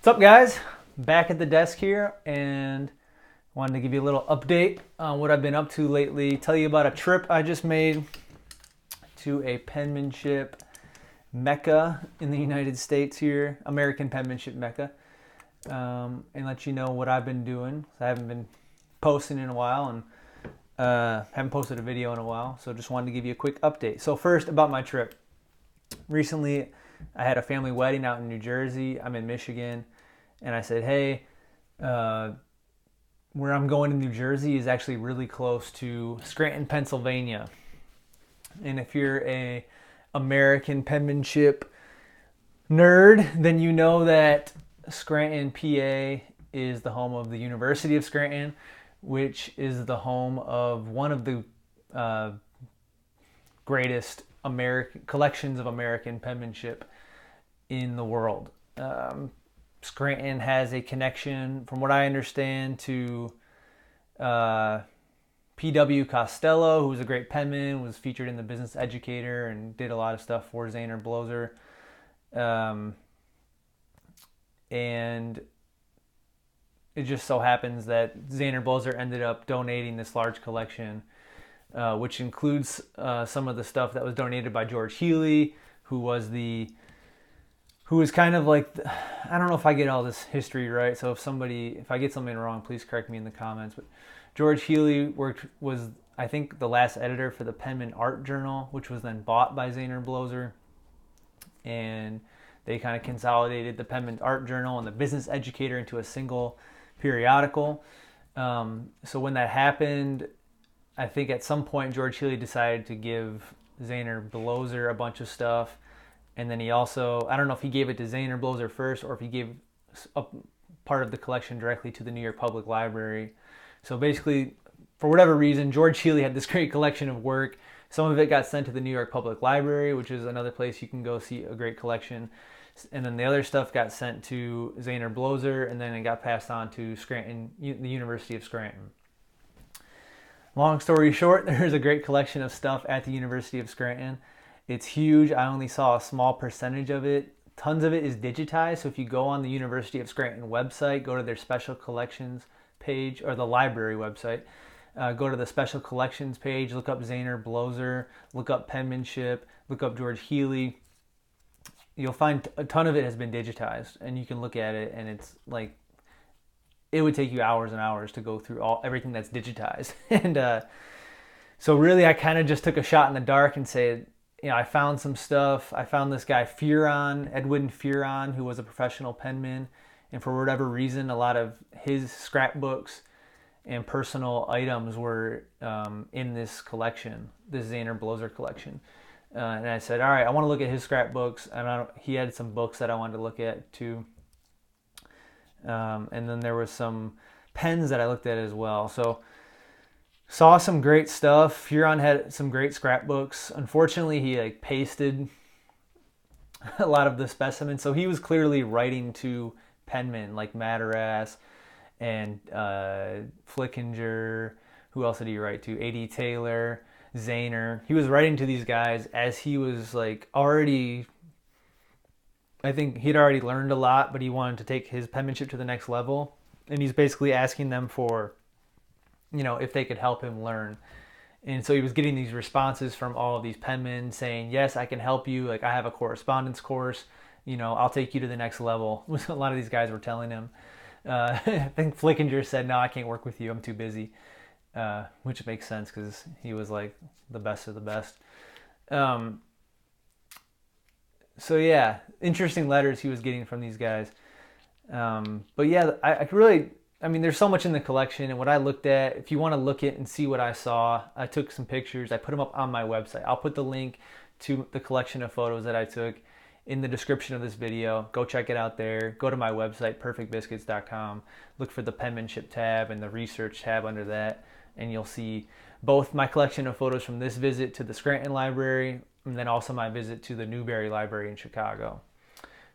What's up, guys? Back at the desk here, and wanted to give you a little update on what I've been up to lately. Tell you about a trip I just made to a penmanship mecca in the United States here, American Penmanship mecca, and let you know what I've been doing. I haven't been posting in a while, and haven't posted a video in a while, so just wanted to give you a quick update. So first, about my trip. Recently, I had a family wedding out in New Jersey. I'm in Michigan. And I said, hey, where I'm going in New Jersey is actually really close to Scranton, Pennsylvania. And if you're a American penmanship nerd, then you know that Scranton, PA is the home of the University of Scranton, which is the home of one of the greatest collections of American penmanship in the world. Scranton has a connection, from what I understand, to P.W. Costello, who was a great penman, was featured in the Business Educator, and did a lot of stuff for Zaner Bloser. And it just so happens that Zaner Bloser ended up donating this large collection, which includes some of the stuff that was donated by George Healy, who was kind of like, I don't know if I get all this history right, so if I get something wrong, please correct me in the comments. But George Healy was, I think, the last editor for the Penman Art Journal, which was then bought by Zaner Bloser. And they kind of consolidated the Penman Art Journal and the Business Educator into a single periodical. So when that happened, I think at some point George Healy decided to give Zaner Bloser a bunch of stuff. And then he also, I don't know if he gave it to Zaner Bloser first or if he gave a part of the collection directly to the New York Public Library. So basically, for whatever reason, George Healy had this great collection of work. Some of it got sent to the New York Public Library, which is another place you can go see a great collection. And then the other stuff got sent to Zaner Bloser, and then it got passed on to Scranton, the University of Scranton. Long story short, there's a great collection of stuff at the University of Scranton. It's huge. I only saw a small percentage of it. Tons of it is digitized. So if you go on the University of Scranton website, go to their special collections page, or the library website, go to the special collections page, look up Zaner Bloser, look up penmanship, look up George Healy. You'll find a ton of it has been digitized, and you can look at it, and it's like, it would take you hours and hours to go through everything that's digitized. And so really, I kind of just took a shot in the dark and said, I found some stuff. I found this guy Fearon, Edwin Fearon, who was a professional penman. And for whatever reason, a lot of his scrapbooks and personal items were in this collection, this Zaner Bloser collection. And I said, all right, I want to look at his scrapbooks. And he had some books that I wanted to look at too. And then there was some pens that I looked at as well. So saw some great stuff. Fearon had some great scrapbooks. Unfortunately, he pasted a lot of the specimens. So he was clearly writing to penmen like Madaras and Flickinger. Who else did he write to? A.D. Taylor, Zaner. He was writing to these guys as he was already, I think he'd already learned a lot, but he wanted to take his penmanship to the next level. And he's basically asking them for, if they could help him learn. And so he was getting these responses from all of these penmen saying, yes, I can help you. I have a correspondence course. I'll take you to the next level. A lot of these guys were telling him. I think Flickinger said, no, I can't work with you. I'm too busy. Which makes sense because he was the best of the best. So yeah, interesting letters he was getting from these guys. But yeah, there's so much in the collection, and what I looked at, if you want to look at and see what I saw, I took some pictures. I put them up on my website. I'll put the link to the collection of photos that I took in the description of this video. Go check it out there. Go to my website, perfectbiscuits.com. Look for the penmanship tab and the research tab under that, and you'll see both my collection of photos from this visit to the Scranton Library, and then also my visit to the Newberry Library in Chicago.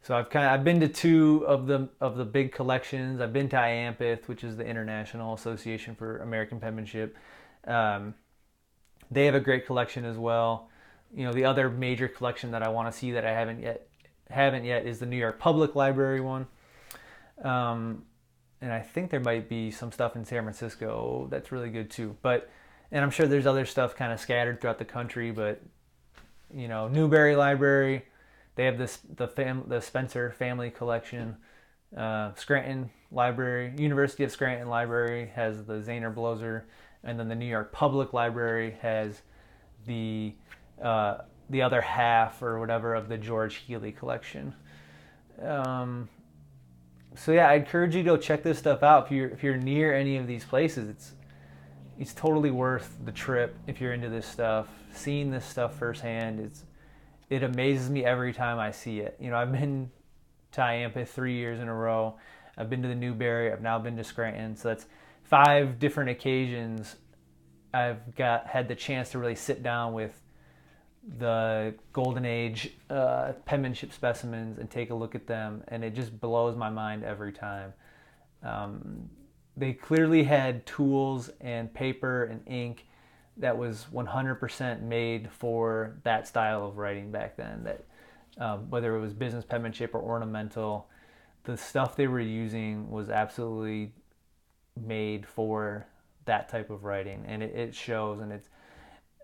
So I've been to two of the big collections. I've been to IAMPITH, which is the International Association for American Penmanship. They have a great collection as well. The other major collection that I want to see that I haven't yet is the New York Public Library one. And I think there might be some stuff in San Francisco that's really good too. And I'm sure there's other stuff kind of scattered throughout the country. But Newberry Library, they have the Spencer Family Collection. Scranton Library, University of Scranton Library has the Zahner Bloser, and then the New York Public Library has the other half or whatever of the George Healy collection. So yeah, I encourage you to go check this stuff out. If you're near any of these places, it's totally worth the trip if you're into this stuff. Seeing this stuff firsthand, it amazes me every time I see it. I've been to IAMPA 3 years in a row. I've been to the Newberry. I've now been to Scranton. So that's 5 different occasions I've had the chance to really sit down with the Golden Age penmanship specimens and take a look at them, and it just blows my mind every time. They clearly had tools and paper and ink that was 100% made for that style of writing back then. That whether it was business penmanship or ornamental, the stuff they were using was absolutely made for that type of writing, and it shows. And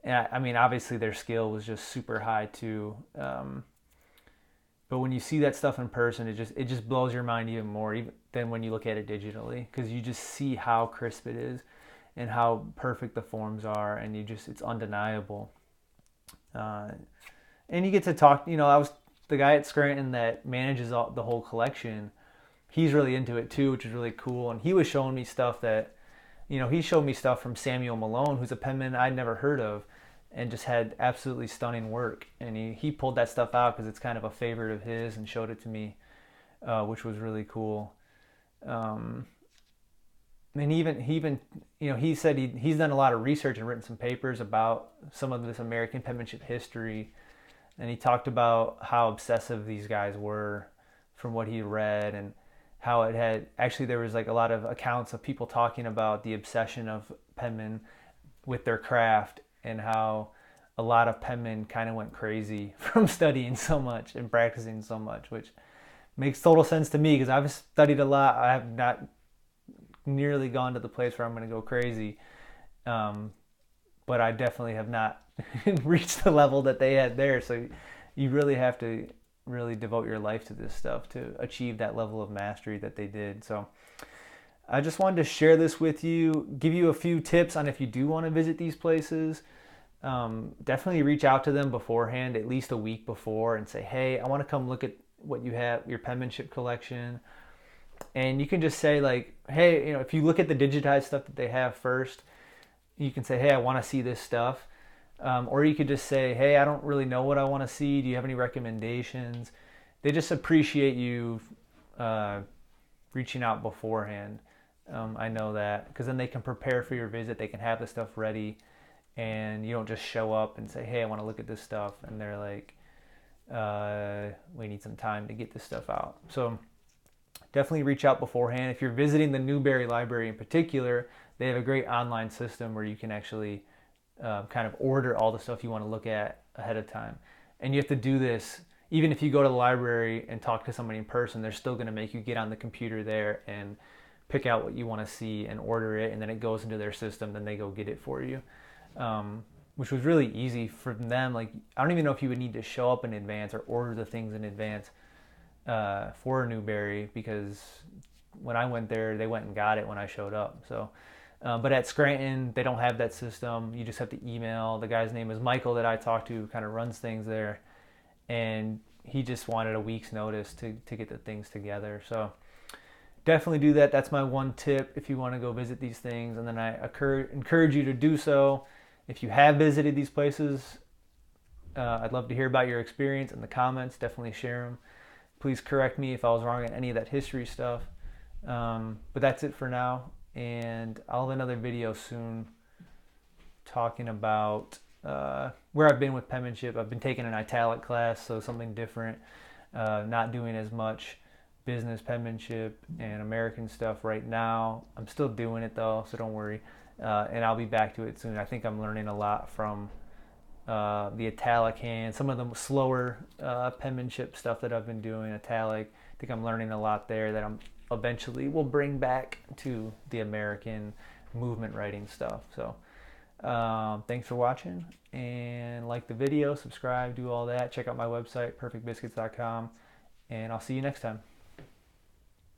I mean, obviously their skill was just super high too. But when you see that stuff in person, it just blows your mind even more than when you look at it digitally, because you just see how crisp it is and how perfect the forms are, and it's undeniable. And you get to talk. I was the guy at Scranton that manages the whole collection. He's really into it too, which is really cool. And he was showing me stuff that, he showed me stuff from Samuel Malone, who's a penman I'd never heard of, and just had absolutely stunning work. And he pulled that stuff out because it's kind of a favorite of his, and showed it to me, which was really cool. And he said he's done a lot of research and written some papers about some of this American penmanship history. And he talked about how obsessive these guys were from what he read, and how it had actually, there was like a lot of accounts of people talking about the obsession of penmen with their craft, and how a lot of penmen kind of went crazy from studying so much and practicing so much, which makes total sense to me because I've studied a lot. I have not nearly gone to the place where I'm going to go crazy, but I definitely have not reached the level that they had there. So you really have to really devote your life to this stuff to achieve that level of mastery that they did. So I just wanted to share this with you, give you a few tips on if you do want to visit these places. Definitely reach out to them beforehand, at least a week before, and say, hey, I want to come look at what you have, your penmanship collection. And you can just say like, hey, if you look at the digitized stuff that they have first, you can say, hey, I want to see this stuff. Or you could just say, hey, I don't really know what I want to see. Do you have any recommendations? They just appreciate you reaching out beforehand. I know that, because then they can prepare for your visit. They can have the stuff ready, and you don't just show up and say, hey, I want to look at this stuff. And they're like, we need some time to get this stuff out. So definitely reach out beforehand. If you're visiting the Newberry Library in particular, they have a great online system where you can actually kind of order all the stuff you want to look at ahead of time. And you have to do this even if you go to the library and talk to somebody in person. They're still going to make you get on the computer there and pick out what you want to see and order it, and then it goes into their system. Then they go get it for you, which was really easy for them. Like, I don't even know if you would need to show up in advance or order the things in advance for Newberry, because when I went there, they went and got it when I showed up. So but at Scranton, they don't have that system. You just have to email. The guy's name is Michael that I talked to, kind of runs things there, and he just wanted a week's notice to get the things together. So definitely do that. That's my one tip if you want to go visit these things. And then I encourage you to do so. If you have visited these places, I'd love to hear about your experience in the comments. Definitely share them. Please correct me if I was wrong on any of that history stuff. But that's it for now. And I'll have another video soon talking about where I've been with penmanship. I've been taking an italic class, so something different. Not doing as much business penmanship and American stuff right now. I'm still doing it though, so don't worry. And I'll be back to it soon. I think I'm learning a lot from the italic hand, some of the slower penmanship stuff that I've been doing, italic. I think I'm learning a lot there that I'm eventually will bring back to the American movement writing stuff. So thanks for watching, and like the video, subscribe, do all that. Check out my website, perfectbiscuits.com, and I'll see you next time.